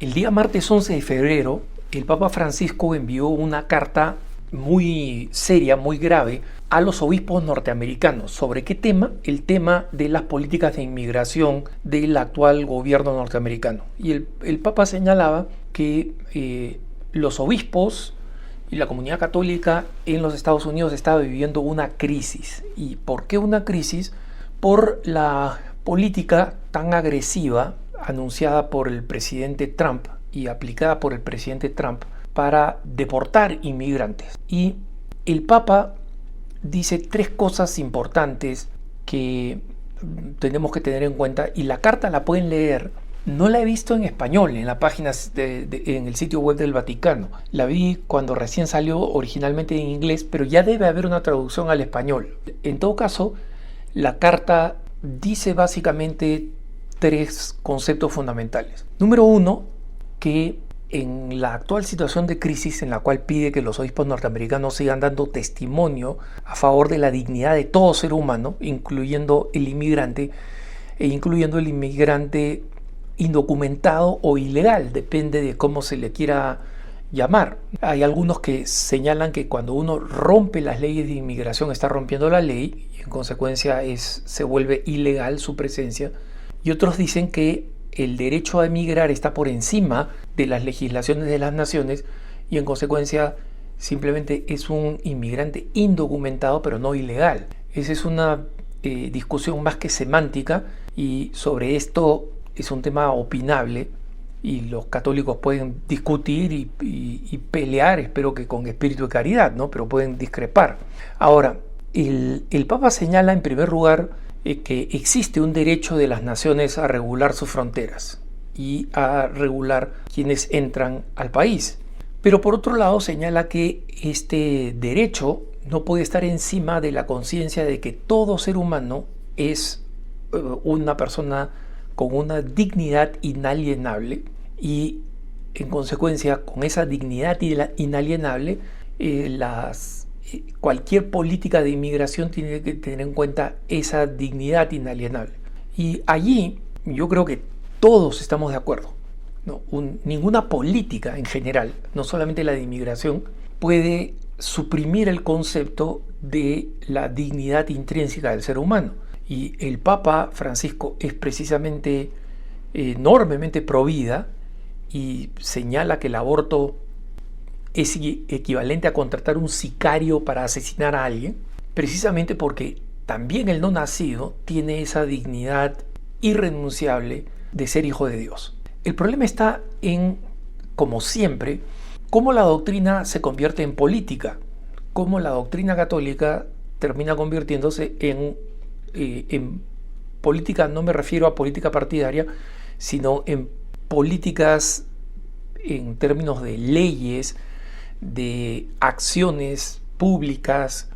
El día martes 11 de febrero, el Papa Francisco envió una carta muy seria, muy grave, a los obispos norteamericanos. ¿Sobre qué tema? El tema de las políticas de inmigración del actual gobierno norteamericano. Y el Papa señalaba que los obispos y la comunidad católica en los Estados Unidos estaba viviendo una crisis. ¿Y por qué una crisis? Por la política tan agresiva anunciada por el presidente Trump y aplicada por el presidente Trump para deportar inmigrantes. Y el Papa dice tres cosas importantes que tenemos que tener en cuenta, y la carta la pueden leer. No la he visto en español en la página en el sitio web del Vaticano. La vi cuando recién salió originalmente en inglés, pero ya debe haber una traducción al español. En todo caso, la carta dice básicamente tres conceptos fundamentales. Número uno, que en la actual situación de crisis en la cual pide que los obispos norteamericanos sigan dando testimonio a favor de la dignidad de todo ser humano, incluyendo el inmigrante, e incluyendo el inmigrante indocumentado o ilegal, depende de cómo se le quiera llamar. Hay algunos que señalan que cuando uno rompe las leyes de inmigración está rompiendo la ley y en consecuencia se vuelve ilegal su presencia, y otros dicen que el derecho a emigrar está por encima de las legislaciones de las naciones y en consecuencia simplemente es un inmigrante indocumentado pero no ilegal. Esa es una discusión más que semántica, y sobre esto es un tema opinable y los católicos pueden discutir y pelear, espero que con espíritu de caridad, ¿no? Pero pueden discrepar. Ahora, el Papa señala en primer lugar que existe un derecho de las naciones a regular sus fronteras y a regular quienes entran al país. Pero por otro lado señala que este derecho no puede estar encima de la conciencia de que todo ser humano es una persona con una dignidad inalienable, y en consecuencia con esa dignidad inalienable cualquier política de inmigración tiene que tener en cuenta esa dignidad inalienable. Y allí yo creo que todos estamos de acuerdo, ¿no? Ninguna política en general, no solamente la de inmigración, puede suprimir el concepto de la dignidad intrínseca del ser humano. Y el Papa Francisco es precisamente enormemente pro vida y señala que el aborto es equivalente a contratar un sicario para asesinar a alguien, precisamente porque también el no nacido tiene esa dignidad irrenunciable de ser hijo de Dios. El problema está en, como siempre, cómo la doctrina se convierte en política, cómo la doctrina católica termina convirtiéndose en política. No me refiero a política partidaria, sino en políticas en términos de leyes, de acciones públicas,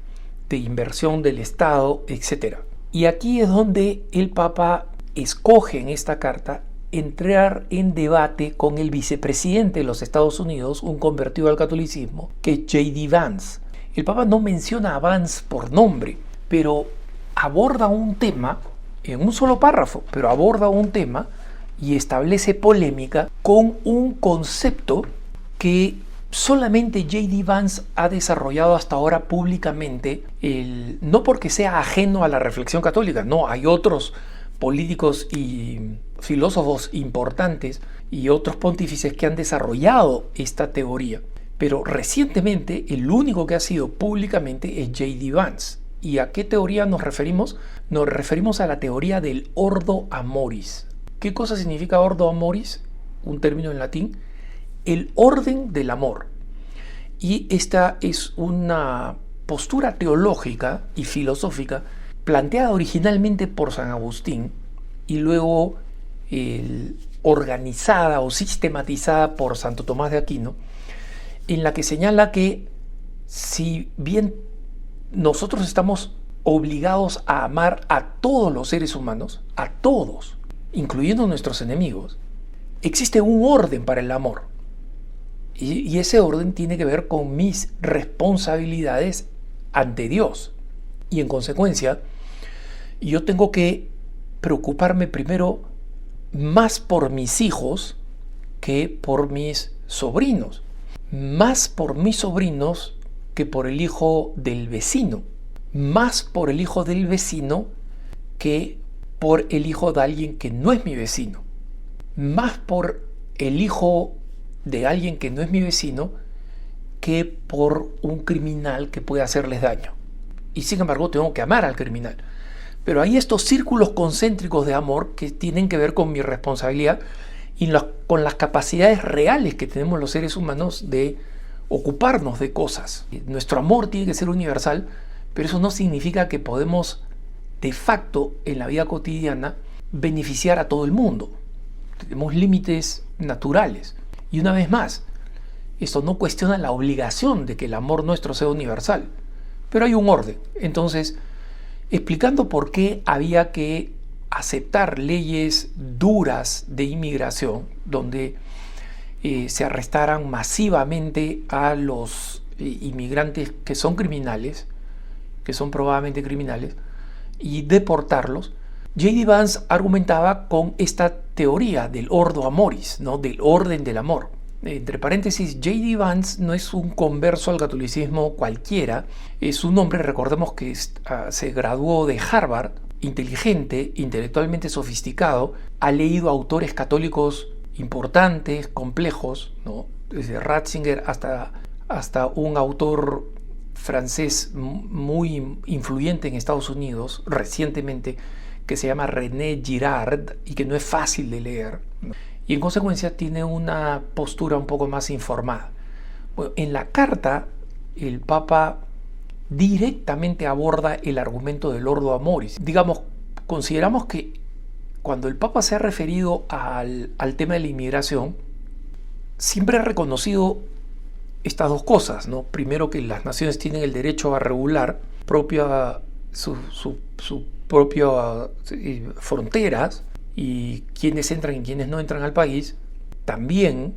de inversión del Estado, etc. Y aquí es donde el Papa escoge en esta carta entrar en debate con el vicepresidente de los Estados Unidos, un convertido al catolicismo, que es J.D. Vance. El Papa no menciona a Vance por nombre, pero aborda un tema en un solo párrafo, pero aborda un tema y establece polémica con un concepto que solamente J.D. Vance ha desarrollado hasta ahora públicamente, no porque sea ajeno a la reflexión católica, no, hay otros políticos y filósofos importantes y otros pontífices que han desarrollado esta teoría, pero recientemente el único que ha sido públicamente es J.D. Vance. ¿Y a qué teoría nos referimos? Nos referimos a la teoría del Ordo Amoris. ¿Qué cosa significa Ordo Amoris? Un término en latín. El orden del amor. Y esta es una postura teológica y filosófica planteada originalmente por San Agustín y luego organizada o sistematizada por Santo Tomás de Aquino, en la que señala que si bien nosotros estamos obligados a amar a todos los seres humanos, a todos, incluyendo nuestros enemigos, existe un orden para el amor. Y ese orden tiene que ver con mis responsabilidades ante Dios. Y en consecuencia, yo tengo que preocuparme primero más por mis hijos que por mis sobrinos. Más por mis sobrinos que por el hijo del vecino. Más por el hijo del vecino que por el hijo de alguien que no es mi vecino. Más por el hijo de alguien que no es mi vecino que por un criminal que puede hacerles daño. Y sin embargo tengo que amar al criminal. Pero hay estos círculos concéntricos de amor que tienen que ver con mi responsabilidad y con las capacidades reales que tenemos los seres humanos de ocuparnos de cosas. Nuestro amor tiene que ser universal, pero eso no significa que podemos de facto en la vida cotidiana beneficiar a todo el mundo. Tenemos límites naturales. Y una vez más, esto no cuestiona la obligación de que el amor nuestro sea universal, pero hay un orden. Entonces, explicando por qué había que aceptar leyes duras de inmigración, donde se arrestaran masivamente a los inmigrantes que son criminales, que son probablemente criminales, y deportarlos, J.D. Vance argumentaba con esta teoría del ordo amoris, ¿no? Del orden del amor. Entre paréntesis, J.D. Vance no es un converso al catolicismo cualquiera, es un hombre, recordemos que se graduó de Harvard, inteligente, intelectualmente sofisticado, ha leído autores católicos importantes, complejos, ¿no? Desde Ratzinger hasta un autor francés muy influyente en Estados Unidos recientemente, que se llama René Girard y que no es fácil de leer, ¿no? Y en consecuencia tiene una postura un poco más informada. Bueno, en la carta el Papa directamente aborda el argumento del ordo amoris. Digamos, consideramos que cuando el Papa se ha referido al tema de la inmigración, siempre ha reconocido estas dos cosas, ¿no? Primero, que las naciones tienen el derecho a regular sus propias fronteras y quienes entran y quienes no entran al país. También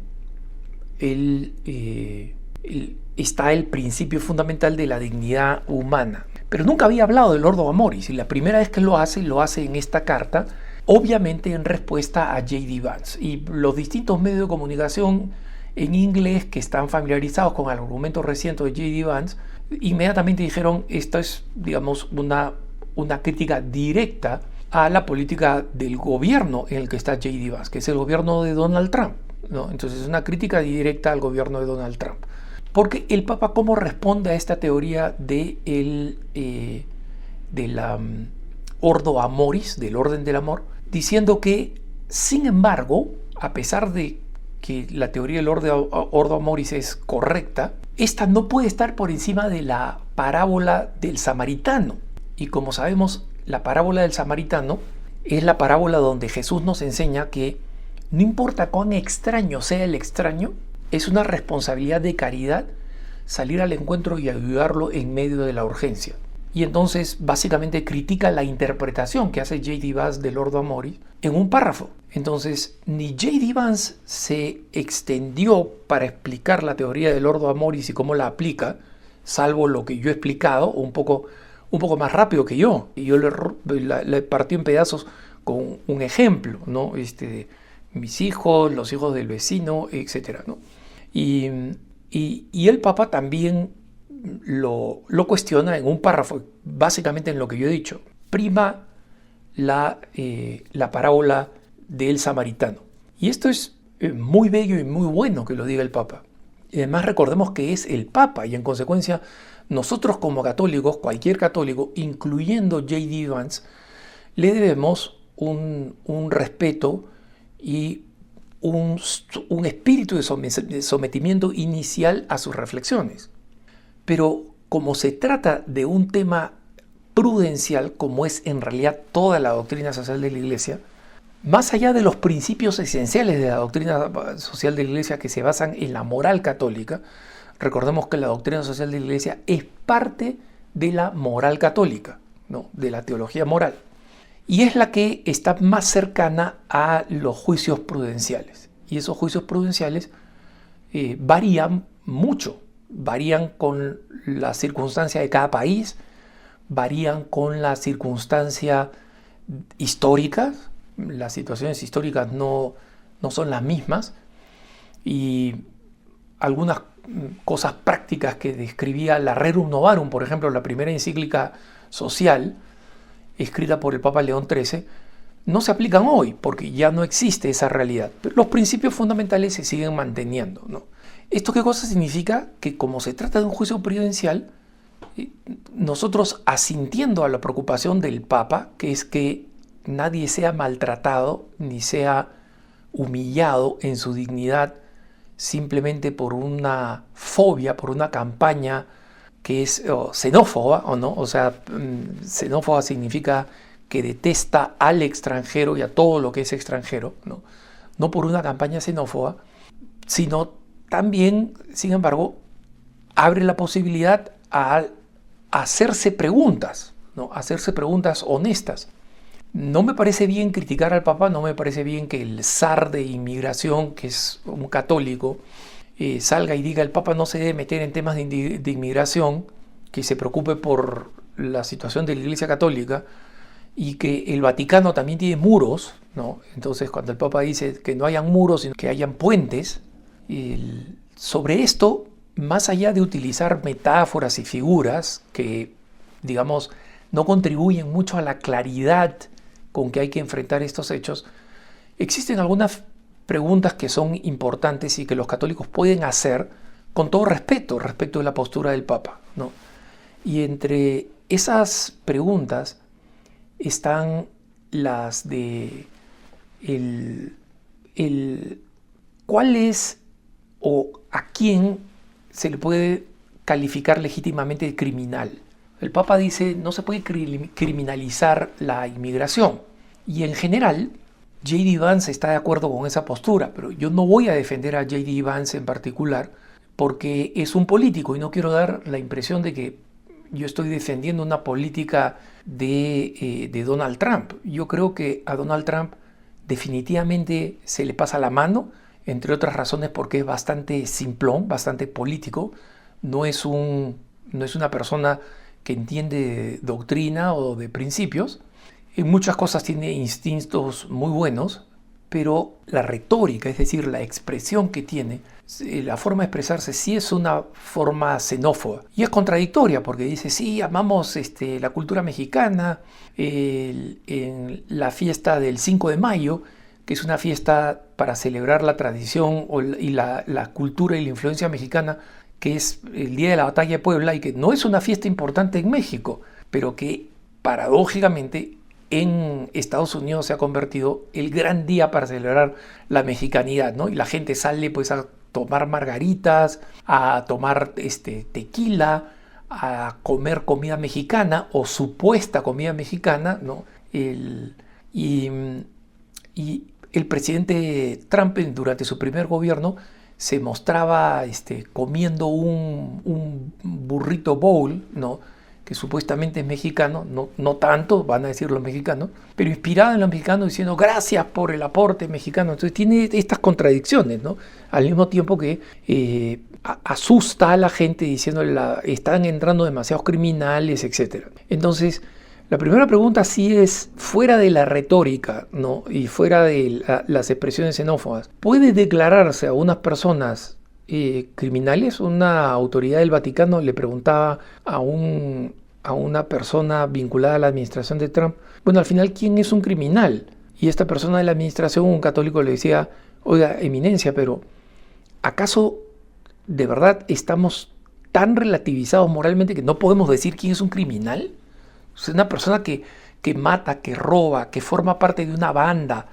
está el principio fundamental de la dignidad humana. Pero nunca había hablado del ordo amoris, y la primera vez que lo hace en esta carta, obviamente en respuesta a J.D. Vance. Y los distintos medios de comunicación en inglés que están familiarizados con el argumento reciente de J.D. Vance, inmediatamente dijeron: esto es, digamos, una crítica directa a la política del gobierno en el que está J.D. Vance, que es el gobierno de Donald Trump, ¿no? Entonces es una crítica directa al gobierno de Donald Trump. Porque el Papa, ¿cómo responde a esta teoría del ordo amoris, del orden del amor? Diciendo que, sin embargo, a pesar de que la teoría del ordo amoris es correcta, esta no puede estar por encima de la parábola del samaritano. Y como sabemos, la parábola del samaritano es la parábola donde Jesús nos enseña que no importa cuán extraño sea el extraño, es una responsabilidad de caridad salir al encuentro y ayudarlo en medio de la urgencia. Y entonces básicamente critica la interpretación que hace J.D. Vance del ordo amoris en un párrafo. Entonces ni J.D. Vance se extendió para explicar la teoría del ordo amoris y cómo la aplica, salvo lo que yo he explicado, un poco más rápido que yo. Y yo le partí en pedazos con un ejemplo, ¿no? Mis hijos, los hijos del vecino, etcétera, ¿no? Y el Papa también lo cuestiona en un párrafo, básicamente en lo que yo he dicho. Prima la parábola del samaritano. Y esto es muy bello y muy bueno que lo diga el Papa. Y además recordemos que es el Papa, y en consecuencia nosotros como católicos, cualquier católico, incluyendo J.D. Vance, le debemos un respeto y un espíritu de sometimiento inicial a sus reflexiones. Pero como se trata de un tema prudencial, como es en realidad toda la doctrina social de la Iglesia, más allá de los principios esenciales de la doctrina social de la Iglesia que se basan en la moral católica, recordemos que la doctrina social de la Iglesia es parte de la moral católica, ¿no? De la teología moral. Y es la que está más cercana a los juicios prudenciales. Y esos juicios prudenciales varían mucho. Varían con la circunstancia de cada país, varían con la circunstancia histórica. Las situaciones históricas no son las mismas. y algunas cosas prácticas que describía la Rerum Novarum, por ejemplo, la primera encíclica social escrita por el Papa León XIII, no se aplican hoy porque ya no existe esa realidad. Pero los principios fundamentales se siguen manteniendo, ¿no? ¿Esto qué cosa significa? Que como se trata de un juicio prudencial, nosotros asintiendo a la preocupación del Papa, que es que nadie sea maltratado ni sea humillado en su dignidad simplemente por una fobia, por una campaña que es xenófoba, ¿o no? O sea, xenófoba significa que detesta al extranjero y a todo lo que es extranjero, ¿no? No por una campaña xenófoba, sino también, sin embargo, abre la posibilidad a hacerse preguntas, ¿no? Hacerse preguntas honestas. No me parece bien criticar al Papa, no me parece bien que el zar de inmigración, que es un católico, salga y diga el Papa no se debe meter en temas de inmigración, que se preocupe por la situación de la Iglesia Católica y que el Vaticano también tiene muros, ¿no? Entonces cuando el Papa dice que no hayan muros, sino que hayan puentes, sobre esto, más allá de utilizar metáforas y figuras que, digamos, no contribuyen mucho a la claridad con que hay que enfrentar estos hechos, existen algunas preguntas que son importantes y que los católicos pueden hacer con todo respeto respecto de la postura del Papa, ¿no? Y entre esas preguntas están las de cuál es o a quién se le puede calificar legítimamente de criminal. El Papa dice no se puede criminalizar la inmigración y en general J.D. Vance está de acuerdo con esa postura, pero yo no voy a defender a J.D. Vance en particular porque es un político y no quiero dar la impresión de que yo estoy defendiendo una política de Donald Trump. Yo creo que a Donald Trump definitivamente se le pasa la mano, entre otras razones porque es bastante simplón, bastante político, no es una persona que entiende de doctrina o de principios. En muchas cosas tiene instintos muy buenos, pero la retórica, es decir, la expresión que tiene, la forma de expresarse sí es una forma xenófoba. Y es contradictoria porque dice, sí, amamos la cultura mexicana, en la fiesta del 5 de mayo, que es una fiesta para celebrar la tradición y la cultura y la influencia mexicana, que es el Día de la Batalla de Puebla y que no es una fiesta importante en México, pero que paradójicamente en Estados Unidos se ha convertido el gran día para celebrar la mexicanidad, ¿no? Y la gente sale pues a tomar margaritas, a tomar tequila, a comer comida mexicana o supuesta comida mexicana, ¿no? Y el presidente Trump durante su primer gobierno se mostraba comiendo un burrito bowl, ¿no? Que supuestamente es mexicano, no tanto, van a decir los mexicanos, pero inspirado en los mexicanos diciendo gracias por el aporte mexicano. Entonces tiene estas contradicciones, ¿no? Al mismo tiempo que asusta a la gente diciendo están entrando demasiados criminales, etc. Entonces, la primera pregunta sí es, fuera de la retórica, ¿no? Y fuera de las expresiones xenófobas, ¿puede declararse a unas personas criminales? Una autoridad del Vaticano le preguntaba a una persona vinculada a la administración de Trump, bueno, al final, ¿quién es un criminal? Y esta persona de la administración, un católico, le decía, oiga, eminencia, pero ¿acaso de verdad estamos tan relativizados moralmente que no podemos decir quién es un criminal? Es una persona que mata, que roba, que forma parte de una banda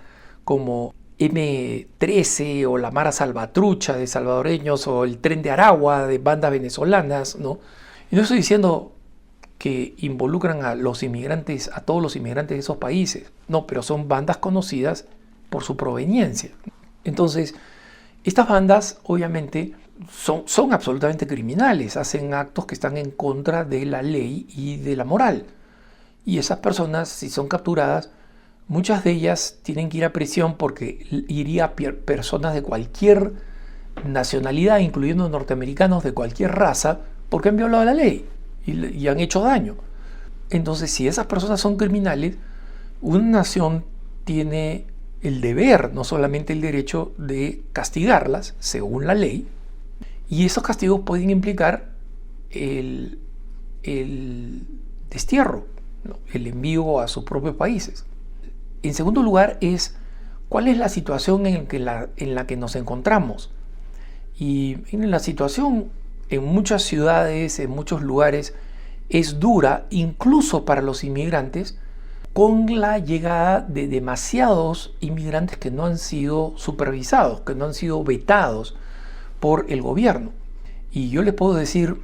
como M13 o la Mara Salvatrucha de salvadoreños o el Tren de Aragua de bandas venezolanas, ¿no? Y no estoy diciendo que involucran a los inmigrantes, a todos los inmigrantes de esos países, no, pero son bandas conocidas por su proveniencia. Entonces, estas bandas obviamente son absolutamente criminales, hacen actos que están en contra de la ley y de la moral. Y esas personas, si son capturadas, muchas de ellas tienen que ir a prisión porque iría personas de cualquier nacionalidad, incluyendo norteamericanos de cualquier raza, porque han violado la ley y han hecho daño. Entonces, si esas personas son criminales, una nación tiene el deber, no solamente el derecho, de castigarlas según la ley, y esos castigos pueden implicar el destierro, ¿no? El envío a sus propios países. En segundo lugar es cuál es la situación en la que nos encontramos. Y la situación en muchas ciudades, en muchos lugares, es dura, incluso para los inmigrantes, con la llegada de demasiados inmigrantes que no han sido supervisados, que no han sido vetados por el gobierno. Y yo les puedo decir,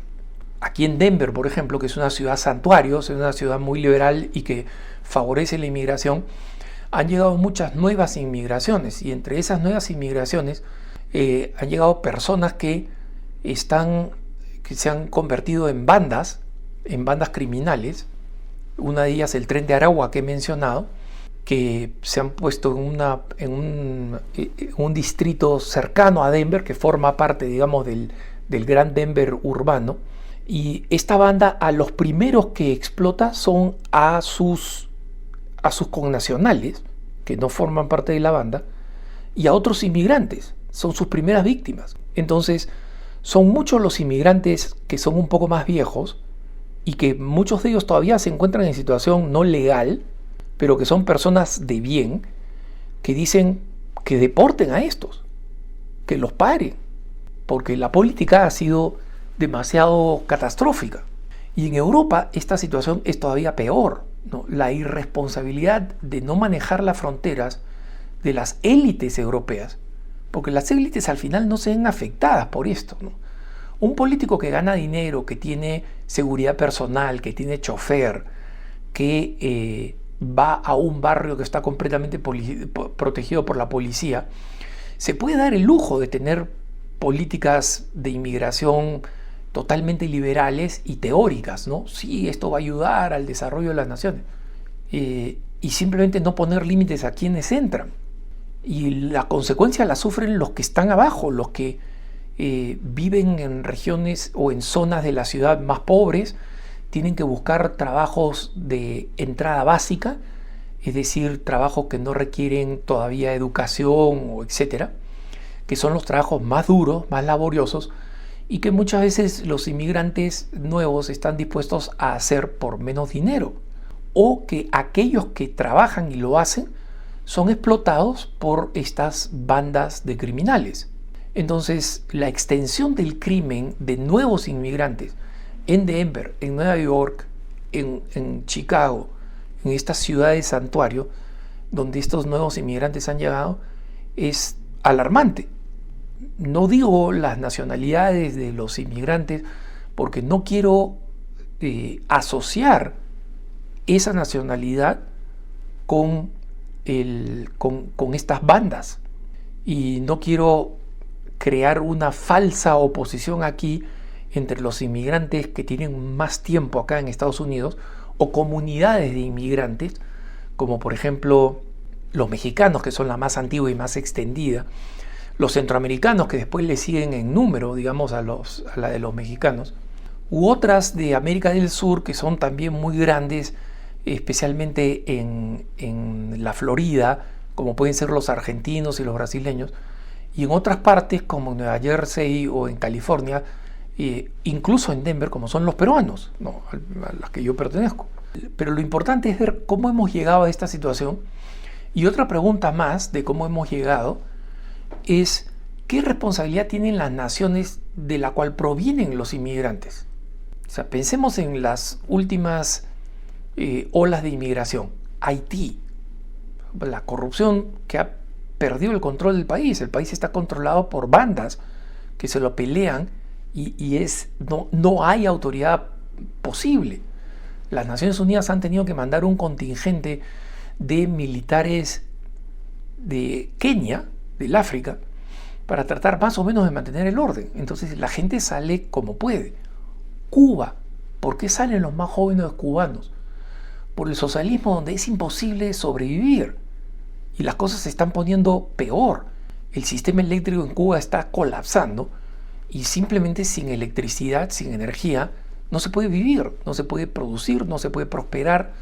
aquí en Denver, por ejemplo, que es una ciudad santuario, es una ciudad muy liberal y que favorece la inmigración, han llegado muchas nuevas inmigraciones, y entre esas nuevas inmigraciones han llegado personas que se han convertido en bandas criminales. Una de ellas, el Tren de Aragua que he mencionado, que se han puesto en un distrito cercano a Denver, que forma parte, digamos, del gran Denver urbano. Y esta banda, a los primeros que explota son a sus connacionales, que no forman parte de la banda, y a otros inmigrantes. Son sus primeras víctimas. Entonces, son muchos los inmigrantes que son un poco más viejos, y que muchos de ellos todavía se encuentran en situación no legal, pero que son personas de bien, que dicen que deporten a estos, que los paren, porque la política ha sido demasiado catastrófica. Y en Europa esta situación es todavía peor, ¿no? La irresponsabilidad de no manejar las fronteras de las élites europeas, porque las élites al final no se ven afectadas por esto, ¿no? Un político que gana dinero, que tiene seguridad personal, que tiene chofer, que va a un barrio que está completamente protegido por la policía, se puede dar el lujo de tener políticas de inmigración totalmente liberales y teóricas, ¿no? Sí, esto va a ayudar al desarrollo de las naciones. Y simplemente no poner límites a quienes entran. Y la consecuencia la sufren los que están abajo, los que viven en regiones o en zonas de la ciudad más pobres, tienen que buscar trabajos de entrada básica, es decir, trabajos que no requieren todavía educación o etcétera, que son los trabajos más duros, más laboriosos, y que muchas veces los inmigrantes nuevos están dispuestos a hacer por menos dinero, o que aquellos que trabajan y lo hacen son explotados por estas bandas de criminales. Entonces, la extensión del crimen de nuevos inmigrantes en Denver, en Nueva York, en Chicago, en estas ciudades santuario, donde estos nuevos inmigrantes han llegado, es alarmante. No digo las nacionalidades de los inmigrantes porque no quiero asociar esa nacionalidad con estas bandas, y no quiero crear una falsa oposición aquí entre los inmigrantes que tienen más tiempo acá en Estados Unidos o comunidades de inmigrantes, como por ejemplo los mexicanos, que son la más antigua y más extendida, los centroamericanos, que después le siguen en número, digamos, a la de los mexicanos, u otras de América del Sur que son también muy grandes, especialmente en la Florida, como pueden ser los argentinos y los brasileños, y en otras partes como en Nueva Jersey o en California, incluso en Denver, como son los peruanos, ¿no?, a las que yo pertenezco. Pero lo importante es ver cómo hemos llegado a esta situación. Y otra pregunta más de cómo hemos llegado es: ¿qué responsabilidad tienen las naciones de la cual provienen los inmigrantes? O sea, pensemos en las últimas olas de inmigración. Haití, la corrupción que ha perdido el control del país. El país está controlado por bandas que se lo pelean y no hay autoridad posible. Las Naciones Unidas han tenido que mandar un contingente de militares de Kenia, del África, para tratar más o menos de mantener el orden. Entonces la gente sale como puede. Cuba, ¿por qué salen los más jóvenes cubanos? Por el socialismo, donde es imposible sobrevivir y las cosas se están poniendo peor. El sistema eléctrico en Cuba está colapsando y simplemente sin electricidad, sin energía, no se puede vivir, no se puede producir, no se puede prosperar,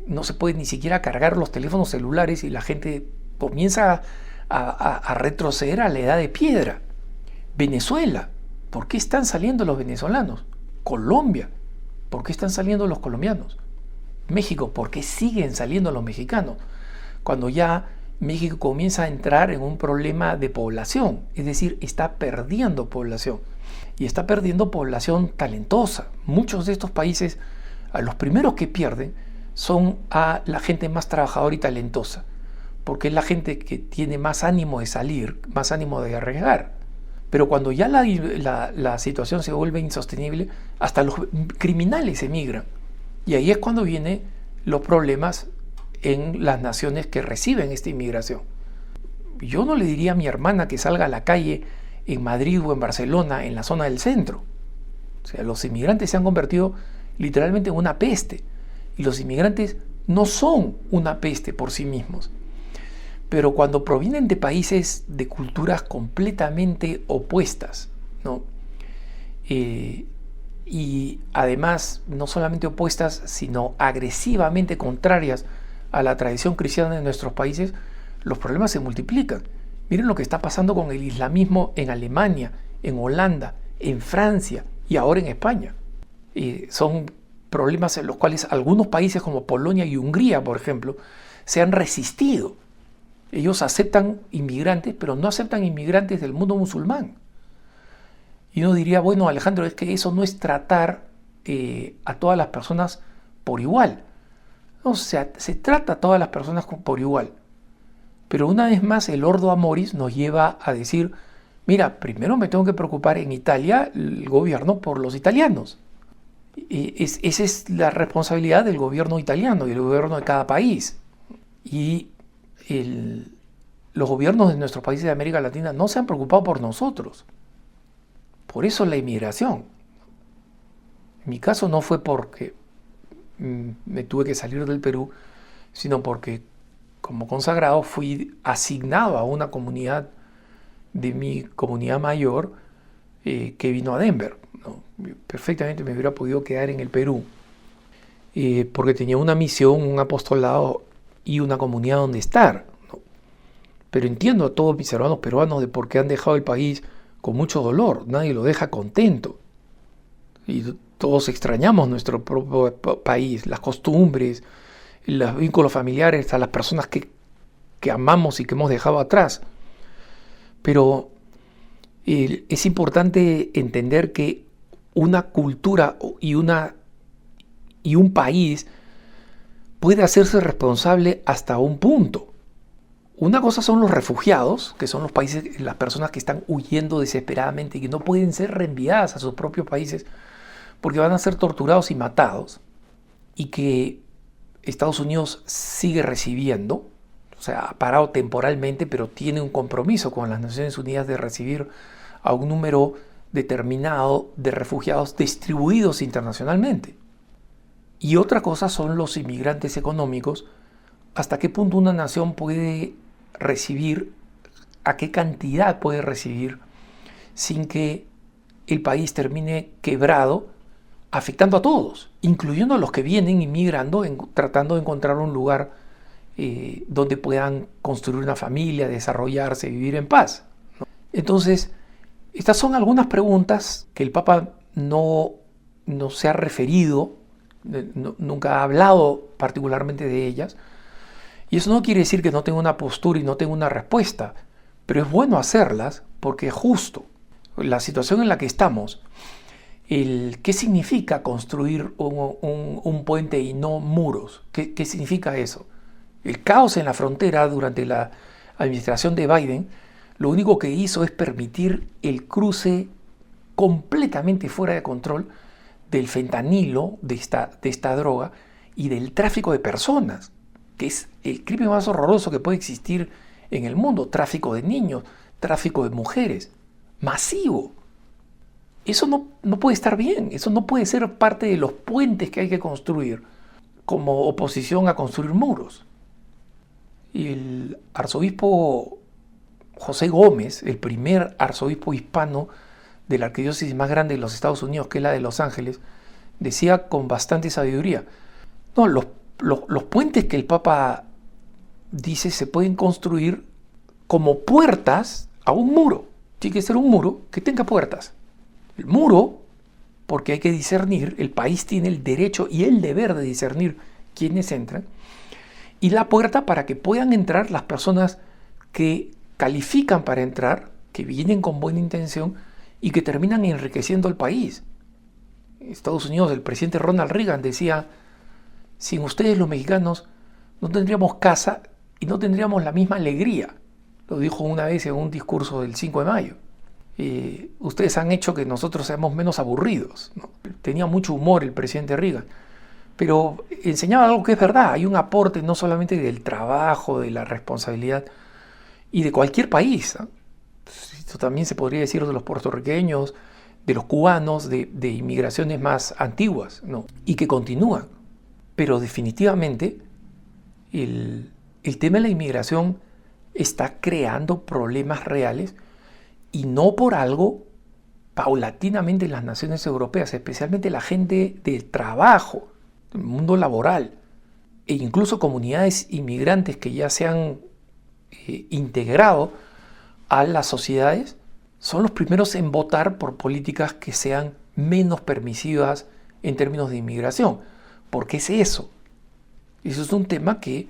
no se puede ni siquiera cargar los teléfonos celulares y la gente comienza a retroceder a la edad de piedra. Venezuela, ¿por qué están saliendo los venezolanos? Colombia, ¿por qué están saliendo los colombianos? México, ¿por qué siguen saliendo los mexicanos? Cuando ya México comienza a entrar en un problema de población, es decir, está perdiendo población y está perdiendo población talentosa. Muchos de estos países, a los primeros que pierden son a la gente más trabajadora y talentosa, porque es la gente que tiene más ánimo de salir, más ánimo de arriesgar. Pero cuando ya la situación se vuelve insostenible, hasta los criminales emigran. Y ahí es cuando vienen los problemas en las naciones que reciben esta inmigración. Yo no le diría a mi hermana que salga a la calle en Madrid o en Barcelona, en la zona del centro. O sea, los inmigrantes se han convertido literalmente en una peste. Y los inmigrantes no son una peste por sí mismos. Pero cuando provienen de países de culturas completamente opuestas, ¿no? Y además no solamente opuestas, sino agresivamente contrarias a la tradición cristiana de nuestros países, los problemas se multiplican. Miren lo que está pasando con el islamismo en Alemania, en Holanda, en Francia y ahora en España. Son problemas en los cuales algunos países como Polonia y Hungría, por ejemplo, se han resistido. Ellos aceptan inmigrantes, pero no aceptan inmigrantes del mundo musulmán. Y uno diría, bueno, Alejandro, es que eso no es tratar a todas las personas por igual. No, o sea, se trata a todas las personas por igual. Pero una vez más, el Ordo Amoris nos lleva a decir, mira, primero me tengo que preocupar en Italia, el gobierno, por los italianos. Esa es la responsabilidad del gobierno italiano y del gobierno de cada país. Y los gobiernos de nuestros países de América Latina no se han preocupado por nosotros. Por eso la inmigración. En mi caso no fue porque me tuve que salir del Perú, sino porque como consagrado fui asignado a una comunidad de mi comunidad mayor que vino a Denver, ¿no? Perfectamente me hubiera podido quedar en el Perú porque tenía una misión, un apostolado y una comunidad donde estar, ¿no? Pero entiendo a todos mis hermanos peruanos de por qué han dejado el país con mucho dolor. Nadie lo deja contento. Y todos extrañamos nuestro propio país, las costumbres, los vínculos familiares, a las personas que amamos y que hemos dejado atrás. Pero es importante entender que una cultura y un país puede hacerse responsable hasta un punto. Una cosa son los refugiados, que son los países, las personas que están huyendo desesperadamente y que no pueden ser reenviadas a sus propios países porque van a ser torturados y matados, y que Estados Unidos sigue recibiendo, o sea, ha parado temporalmente, pero tiene un compromiso con las Naciones Unidas de recibir a un número determinado de refugiados distribuidos internacionalmente. Y otra cosa son los inmigrantes económicos, hasta qué punto una nación puede recibir, a qué cantidad puede recibir sin que el país termine quebrado, afectando a todos, incluyendo a los que vienen inmigrando, tratando de encontrar un lugar donde puedan construir una familia, desarrollarse, vivir en paz, ¿no? Entonces, estas son algunas preguntas que el Papa no se ha referido, nunca ha hablado particularmente de ellas, y eso no quiere decir que no tenga una postura y no tenga una respuesta, pero es bueno hacerlas porque es justo. La situación en la que estamos, ¿qué significa construir un puente y no muros? ¿Qué significa eso? El caos en la frontera durante la administración de Biden lo único que hizo es permitir el cruce completamente fuera de control del fentanilo, de esta droga, y del tráfico de personas, que es el crimen más horroroso que puede existir en el mundo. Tráfico de niños, tráfico de mujeres, masivo. Eso no puede estar bien, eso no puede ser parte de los puentes que hay que construir como oposición a construir muros. Y el arzobispo José Gómez, el primer arzobispo hispano de la arquidiócesis más grande de los Estados Unidos, que es la de Los Ángeles, decía con bastante sabiduría, no, los puentes que el Papa dice, se pueden construir como puertas a un muro. Tiene que ser un muro que tenga puertas. El muro, porque hay que discernir, el país tiene el derecho y el deber de discernir quiénes entran, y la puerta para que puedan entrar las personas que califican para entrar, que vienen con buena intención y que terminan enriqueciendo el país. En Estados Unidos, el presidente Ronald Reagan decía, sin ustedes los mexicanos no tendríamos casa y no tendríamos la misma alegría. Lo dijo una vez en un discurso del 5 de mayo. Ustedes han hecho que nosotros seamos menos aburridos, ¿no? Tenía mucho humor el presidente Reagan, pero enseñaba algo que es verdad. Hay un aporte no solamente del trabajo, de la responsabilidad y de cualquier país, ¿no? Esto también se podría decir de los puertorriqueños, de los cubanos, de inmigraciones más antiguas, ¿no? Y que continúan. Pero definitivamente el tema de la inmigración está creando problemas reales, y no por algo. Paulatinamente las naciones europeas, especialmente la gente del trabajo, del mundo laboral, e incluso comunidades inmigrantes que ya se han integrado a las sociedades, son los primeros en votar por políticas que sean menos permisivas en términos de inmigración. ¿Por qué es eso? Eso es un tema que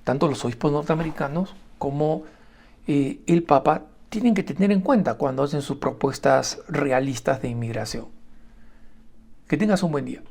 tanto los obispos norteamericanos como el Papa tienen que tener en cuenta cuando hacen sus propuestas realistas de inmigración. Que tengas un buen día.